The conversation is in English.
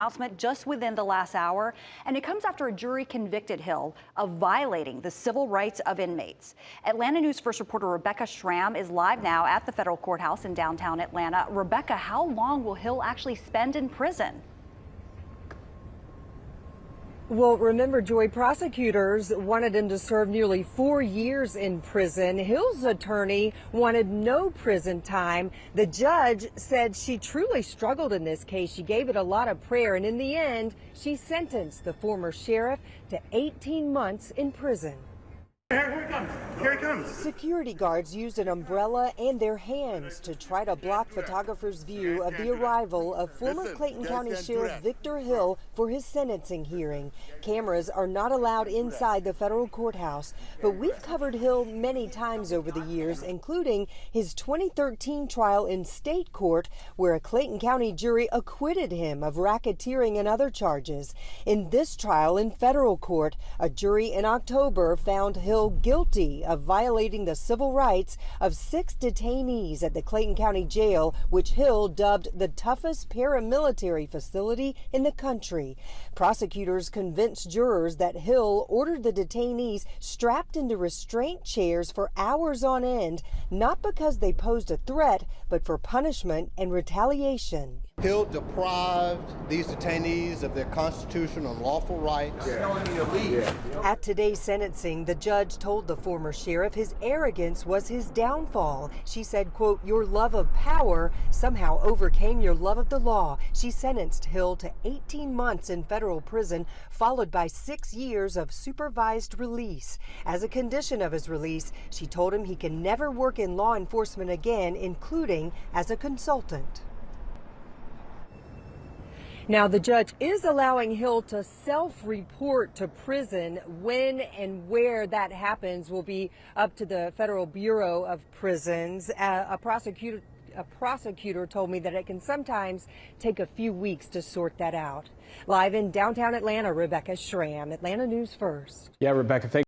Announcement just within the last hour, and it comes after a jury convicted Hill of violating the civil rights of inmates. Atlanta News First reporter Rebecca Schramm is live now at the federal courthouse in downtown Atlanta. Rebecca, how long will Hill actually spend in prison? Well, remember, Joy, prosecutors wanted him to serve nearly 4 years in prison. Hill's attorney wanted no prison time. The judge said she truly struggled in this case. She gave it a lot of prayer, and in the end, she sentenced the former sheriff to 18 months in prison. Here he comes. Here he comes. Security guards used an umbrella and their hands to try to block photographers' view of the arrival of former Clayton County Sheriff Victor Hill for his sentencing hearing. Cameras are not allowed inside the federal courthouse, but we've covered Hill many times over the years, including his 2013 trial in state court, where a Clayton County jury acquitted him of racketeering and other charges. In this trial in federal court, a jury in October found Hill guilty of violating the civil rights of 6 detainees at the Clayton County Jail, which Hill dubbed the toughest paramilitary facility in the country. Prosecutors convinced jurors that Hill ordered the detainees strapped into restraint chairs for hours on end, not because they posed a threat, but for punishment and retaliation. Hill deprived these detainees of their constitutional and lawful rights. At today's sentencing, the judge told the former sheriff his arrogance was his downfall. She said, quote, "Your love of power somehow overcame your love of the law." She sentenced Hill to 18 months in federal prison, followed by 6 years of supervised release. As a condition of his release, she told him he can never work in law enforcement again, including as a consultant. Now, the judge is allowing Hill to self-report to prison. When and where that happens will be up to the Federal Bureau of Prisons. A prosecutor told me that it can sometimes take a few weeks to sort that out. Live in downtown Atlanta, Rebecca Schramm, Atlanta News First. Yeah, Rebecca, thank you.